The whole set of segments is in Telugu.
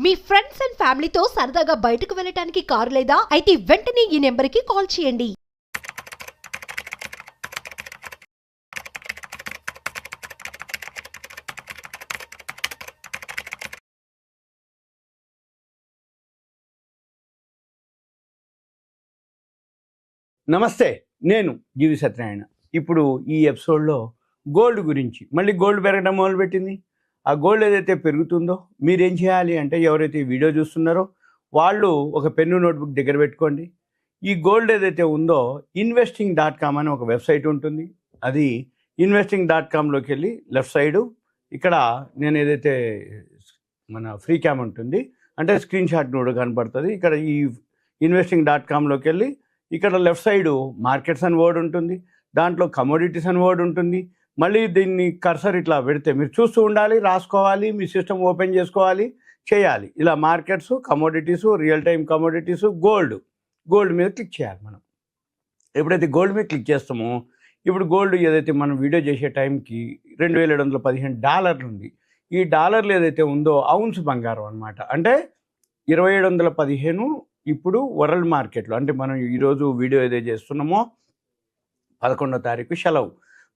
మీ ఫ్రెండ్స్ అండ్ ఫ్యామిలీతో సరదాగా బయటకు వెళ్ళటానికి కారు లేదా అయితే వెంటనే ఈ నెంబర్కి కాల్ చేయండి. నమస్తే, నేను జీవి సత్యనారాయణ. ఇప్పుడు ఈ ఎపిసోడ్లో గోల్డ్ గురించి, మళ్ళీ గోల్డ్ పెరగడం మొదలుపెట్టింది. ఆ గోల్డ్ ఏదైతే పెరుగుతుందో మీరేం చేయాలి అంటే, ఎవరైతే ఈ వీడియో చూస్తున్నారో వాళ్ళు ఒక పెన్ను నోట్బుక్ దగ్గర పెట్టుకోండి. ఈ గోల్డ్ ఏదైతే ఉందో investing.com అని ఒక వెబ్సైట్ ఉంటుంది. అది investing.comలోకి వెళ్ళి లెఫ్ట్ సైడు ఇక్కడ నేను ఏదైతే మన ఫ్రీ క్యామ్ ఉంటుంది అంటే స్క్రీన్ షాట్ కూడా కనపడుతుంది. ఇక్కడ ఈ investing.comలోకి వెళ్ళి ఇక్కడ లెఫ్ట్ సైడు మార్కెట్స్ అని వర్డ్ ఉంటుంది, దాంట్లో కమోడిటీస్ అని వర్డ్ ఉంటుంది. మళ్ళీ దీన్ని కర్సర్ ఇట్లా పెడితే మీరు చూస్తూ ఉండాలి, రాసుకోవాలి, మీ సిస్టమ్ ఓపెన్ చేసుకోవాలి, చేయాలి. ఇలా మార్కెట్స్, కమోడిటీసు, రియల్ టైం కమోడిటీసు, గోల్డ్ మీద క్లిక్ చేయాలి. మనం ఎప్పుడైతే గోల్డ్ మీద క్లిక్ చేస్తామో ఇప్పుడు గోల్డ్ ఏదైతే మనం వీడియో చేసే టైంకి $2715 ఉంది. ఈ డాలర్లు ఏదైతే ఉందో ఔన్స్ బంగారం అనమాట. అంటే 2715 ఇప్పుడు వరల్డ్ మార్కెట్లో, అంటే మనం ఈరోజు వీడియో ఏదైతే చేస్తున్నామో 11వ తారీఖు సెలవు,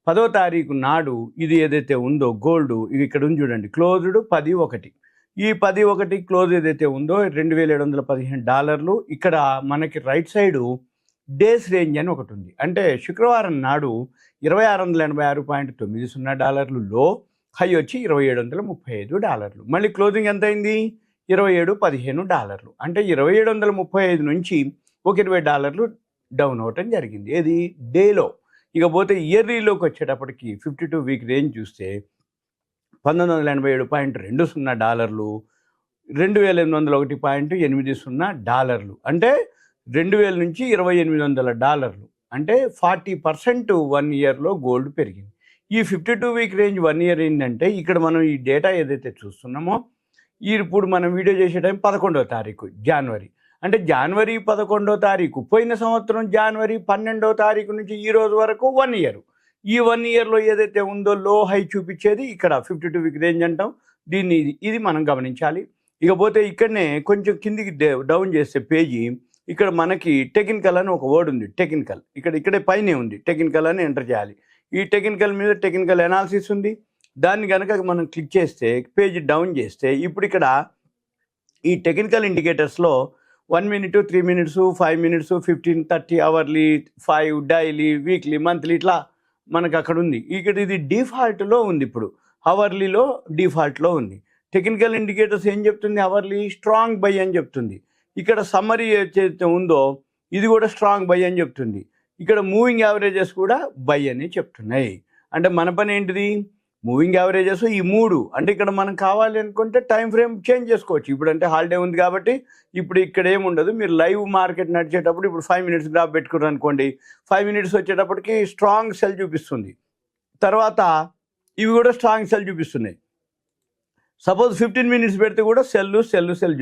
10వ తారీఖు నాడు ఇది ఏదైతే ఉందో గోల్డ్ ఇది ఇక్కడ ఉంది చూడండి, క్లోజ్డ్ 10/1. ఈ 10/1 క్లోజ్ ఏదైతే ఉందో $2715. ఇక్కడ మనకి రైట్ సైడు డేస్ రేంజ్ అని ఒకటి ఉంది. అంటే శుక్రవారం నాడు $2686.90 లో, హై వచ్చి $2735. మళ్ళీ క్లోజింగ్ ఎంత అయింది? $2715. అంటే $2735 నుంచి ఒక $20 డౌన్ అవ్వటం జరిగింది. ఏది డేలో. ఇకపోతే ఇయర్లీలోకి వచ్చేటప్పటికి 52 వీక్ రేంజ్ చూస్తే $1987.20, $2801.80, అంటే 2000 నుంచి $2800, అంటే 40% 1 ఇయర్లో గోల్డ్ పెరిగింది. ఈ 52 వీక్ రేంజ్ 1 ఇయర్ ఏంటంటే, ఇక్కడ మనం ఈ డేటా ఏదైతే చూస్తున్నామో ఇప్పుడు మనం వీడియో చేసే టైం 11వ తారీఖు జనవరి. అంటే జనవరి 11వ తారీఖు, పోయిన సంవత్సరం జనవరి 12వ తారీఖు నుంచి ఈ రోజు వరకు 1 ఇయర్. ఈ 1 ఇయర్లో ఏదైతే ఉందో లో హై చూపించేది ఇక్కడ 52 వీక్ రేంజ్ అంటాం దీన్ని. ఇది మనం గమనించాలి. ఇకపోతే ఇక్కడనే కొంచెం కిందికి డౌన్ చేస్తే పేజీ, ఇక్కడ మనకి టెక్నికల్ అని ఒక వర్డ్ ఉంది. టెక్నికల్ ఇక్కడే పైనే ఉంది. టెక్నికల్ అని ఎంటర్ చేయాలి. ఈ టెక్నికల్ మీద టెక్నికల్ అనాలిసిస్ ఉంది. దాన్ని కనుక మనం క్లిక్ చేస్తే పేజీ డౌన్ చేస్తే ఇప్పుడు ఇక్కడ ఈ టెక్నికల్ ఇండికేటర్స్లో 1 minute, 3 minutes, 5 minutes, 15, 30 hourly, 5 daily, weekly, monthly, ఇట్లా మనకు అక్కడ ఉంది. ఇక్కడ ఇది డిఫాల్ట్లో ఉంది. ఇప్పుడు అవర్లీలో డిఫాల్ట్లో ఉంది. టెక్నికల్ ఇండికేటర్స్ ఏం చెప్తుంది? అవర్లీ స్ట్రాంగ్ బై అని చెప్తుంది. ఇక్కడ సమ్మరీ ఏదైతే ఉందో ఇది కూడా స్ట్రాంగ్ బై అని చెప్తుంది. ఇక్కడ మూవింగ్ యావరేజెస్ కూడా బై అని చెప్తున్నాయి. అంటే మన పని ఏంటిది? మూవింగ్ యావరేజెస్ ఈ 3. అంటే ఇక్కడ మనం కావాలి అనుకుంటే టైం ఫ్రేమ్ చేంజ్ చేసుకోవచ్చు. ఇప్పుడు అంటే హాలిడే ఉంది కాబట్టి ఇప్పుడు ఇక్కడ ఏముండదు. మీరు లైవ్ మార్కెట్ నడిచేటప్పుడు ఇప్పుడు 5 minutes గ్రాఫ్ పెట్టుకున్నారు అనుకోండి, 5 minutes వచ్చేటప్పటికి స్ట్రాంగ్ సెల్ చూపిస్తుంది. తర్వాత ఇవి కూడా స్ట్రాంగ్ సెల్ చూపిస్తున్నాయి. సపోజ్ 15 minutes పెడితే కూడా సెల్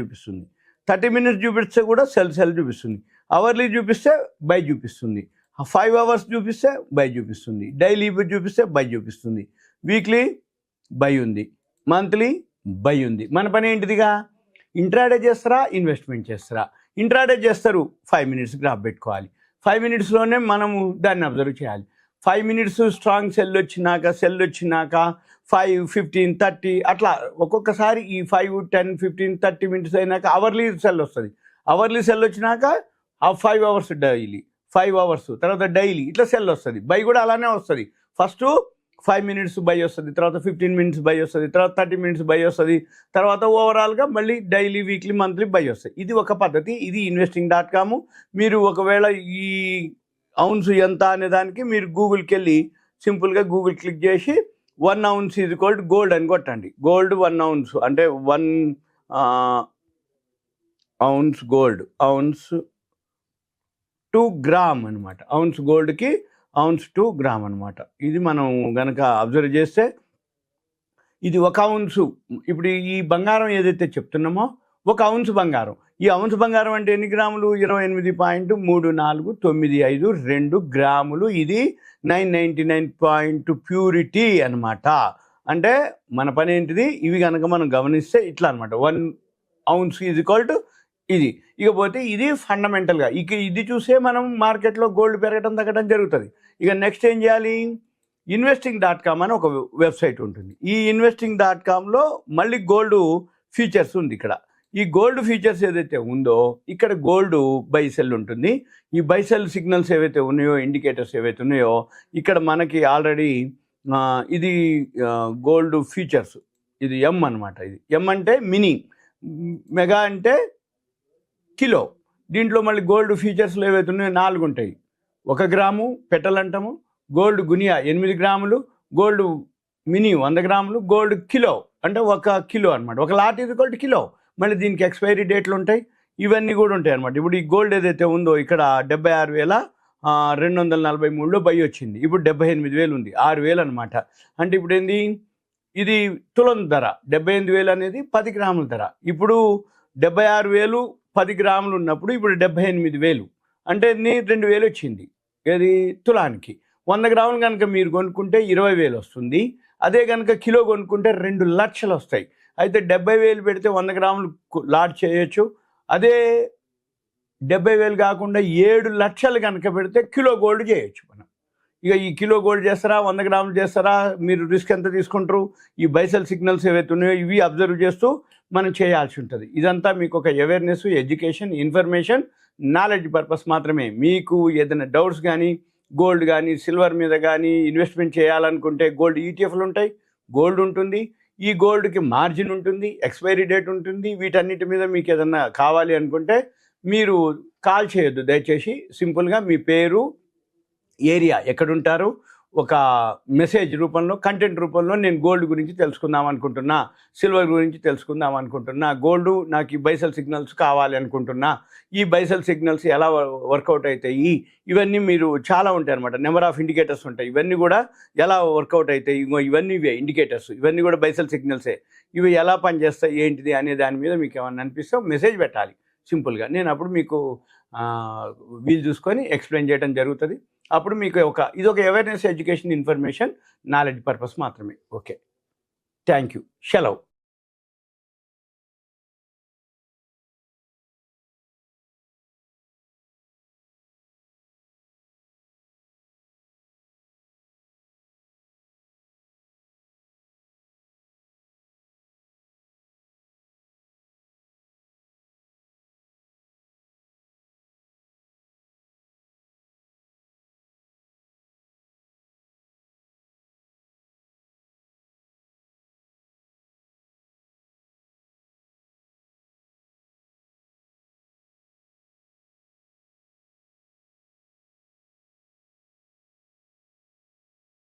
చూపిస్తుంది. 30 minutes చూపిస్తే కూడా సెల్ చూపిస్తుంది. అవర్లీ చూపిస్తే బై చూపిస్తుంది. 5 hours చూపిస్తే బై చూపిస్తుంది. డైలీ చూపిస్తే బై చూపిస్తుంది. వీక్లీ బై ఉంది, మంత్లీ బై ఉంది. మన పని ఏంటిదిగా? ఇంట్రాడే చేస్తారా, ఇన్వెస్ట్మెంట్ చేస్తారా? ఇంట్రాడే చేస్తారు, 5 minutes గ్రాఫ్ పెట్టుకోవాలి. 5 minutesలోనే మనము దాన్ని అబ్జర్వ్ చేయాలి. 5 minutes స్ట్రాంగ్ సెల్ వచ్చినాక 5, 15, 30 అట్లా ఒక్కొక్కసారి ఈ 5, 10, 15, 30 minutes అయినాక అవర్లీ సెల్ వస్తుంది. అవర్లీ సెల్ వచ్చినాక ఆ 5 hours డైలీ, 5 hours తర్వాత డైలీ, ఇట్లా సెల్ వస్తుంది. బై కూడా అలానే వస్తుంది. ఫస్ట్ 5 minutes బై వస్తుంది, తర్వాత 15 minutes బై వస్తుంది, తర్వాత 30 minutes బై వస్తుంది, తర్వాత ఓవరాల్గా మళ్ళీ డైలీ, వీక్లీ, మంత్లీ బై వస్తాయి. ఇది ఒక పద్ధతి. ఇది investing.com. మీరు ఒకవేళ ఈ ఔన్స్ ఎంత అనే దానికి మీరు గూగుల్కి వెళ్ళి సింపుల్గా గూగుల్ క్లిక్ చేసి 1 ounce is equal to gold అని కొట్టండి. గోల్డ్ 1 ounce అంటే 1 ounce gold, ounce to gram అనమాట. ఔన్స్ గోల్డ్కి ounce to గ్రామ్ అనమాట. ఇది మనం గనక అబ్జర్వ్ చేస్తే ఇది 1 ounce. ఇప్పుడు ఈ బంగారం ఏదైతే చెప్తున్నామో 1 ounce బంగారం. ఈ ounce బంగారం అంటే ఎన్ని గ్రాములు? 28.3495 గ్రాములు. ఇది 999 ప్యూరిటీ అనమాట. అంటే మన పని ఏంటిది? ఇవి కనుక మనం గమనిస్తే ఇట్లా అనమాట. 1 ఔన్స్ ఈజ్ ఈక్వల్ టు ఇది. ఇకపోతే ఇది ఫండమెంటల్గా ఇది చూసే మనం మార్కెట్లో గోల్డ్ పెరగడం తగ్గడం జరుగుతుంది. ఇక నెక్స్ట్ ఏం చేయాలి, investing.com అని ఒక వెబ్సైట్ ఉంటుంది. ఈ investing.comలో మళ్ళీ గోల్డ్ ఫీచర్స్ ఉంది. ఇక్కడ ఈ గోల్డ్ ఫీచర్స్ ఏదైతే ఉందో ఇక్కడ గోల్డ్ బై సెల్ ఉంటుంది. ఈ బై సెల్ సిగ్నల్స్ ఏవైతే ఉన్నాయో, ఇండికేటర్స్ ఏవైతే ఉన్నాయో ఇక్కడ మనకి ఆల్రెడీ ఇది గోల్డ్ ఫీచర్స్, ఇది ఎం అనమాట. ఇది ఎం అంటే మినీ, మెగా అంటే కిలో. దీంట్లో మళ్ళీ గోల్డ్ ఫీచర్స్లో ఏవైతే ఉన్నాయో 4 ఉంటాయి. 1 గ్రాము పెటల్ అంటాము, గోల్డ్ గునియా 8 గ్రాములు, గోల్డ్ మినీ 100 గ్రాములు, గోల్డ్ కిలో అంటే 1 కిలో అనమాట. 1 లాట్ ఇది గోల్డ్ కిలో. మళ్ళీ దీనికి ఎక్స్పైరీ డేట్లు ఉంటాయి, ఇవన్నీ కూడా ఉంటాయి అనమాట. ఇప్పుడు ఈ గోల్డ్ ఏదైతే ఉందో ఇక్కడ 76,243లో బై వచ్చింది. ఇప్పుడు 78,000 ఉంది, 6,000 అనమాట. అంటే ఇప్పుడు ఏంది, ఇది తులం ధర 78,000 అనేది 10 గ్రాముల ధర. ఇప్పుడు 76,000 10 గ్రాములు ఉన్నప్పుడు ఇప్పుడు 78,000 అంటే 2,000 వచ్చింది. ఏది తులానికి. 100 గ్రాములు కనుక మీరు కొనుక్కుంటే 20,000 వస్తుంది. అదే కనుక కిలో కొనుక్కుంటే 2 లక్షలు వస్తాయి. అయితే 70,000 పెడితే 100 గ్రాములు లాట్ చేయొచ్చు. అదే 70,000 కాకుండా 7 లక్షలు కనుక పెడితే కిలో గోల్డ్ చేయొచ్చు మనం. ఇక ఈ కిలో గోల్డ్ చేస్తారా, 100 గ్రాములు చేస్తారా, మీరు రిస్క్ ఎంత తీసుకుంటారు, ఈ బైసెల్ సిగ్నల్స్ ఏవైతే ఉన్నాయో ఇవి అబ్జర్వ్ చేస్తూ మనం చేయాల్సి ఉంటుంది. ఇదంతా మీకు ఒక awareness, education, information, knowledge purpose మాత్రమే. మీకు ఏదైనా డౌట్స్ కానీ, గోల్డ్ కానీ, సిల్వర్ మీద కానీ ఇన్వెస్ట్మెంట్ చేయాలనుకుంటే గోల్డ్ ఈటీఎఫ్లు ఉంటాయి, గోల్డ్ ఉంటుంది. ఈ గోల్డ్కి మార్జిన్ ఉంటుంది, ఎక్స్పైరీ డేట్ ఉంటుంది. వీటన్నిటి మీద మీకు ఏదన్నా కావాలి అనుకుంటే మీరు కాల్ చేయొద్దు దయచేసి. సింపుల్గా మీ పేరు, ఏరియా, ఎక్కడుంటారు, ఒక మెసేజ్ రూపంలో, కంటెంట్ రూపంలో నేను గోల్డ్ గురించి తెలుసుకుందాం అనుకుంటున్నా, సిల్వర్ గురించి తెలుసుకుందాం అనుకుంటున్నా, గోల్డ్ నాకు ఈ బైసెల్ సిగ్నల్స్ కావాలి అనుకుంటున్నా, ఈ బైసెల్ సిగ్నల్స్ ఎలా వర్కౌట్ అవుతాయి, ఇవన్నీ మీరు చాలా ఉంటాయి అనమాట. నెంబర్ ఆఫ్ ఇండికేటర్స్ ఉంటాయి. ఇవన్నీ కూడా ఎలా వర్కౌట్ అవుతాయి, ఇవన్నీ ఇవే ఇండికేటర్స్, ఇవన్నీ కూడా బైసెల్ సిగ్నల్సే. ఇవి ఎలా పనిచేస్తాయి ఏంటిది అనే దాని మీద మీకు ఏమన్నా అనిపిస్తే మెసేజ్ పెట్టాలి సింపుల్గా. నేను అప్పుడు మీకు వీలు చూసుకొని ఎక్స్ప్లెయిన్ చేయడం జరుగుతుంది. అప్పుడు మీకు ఇది ఒక awareness, education, information, knowledge purpose మాత్రమే. Okay, thank you. సెలవు.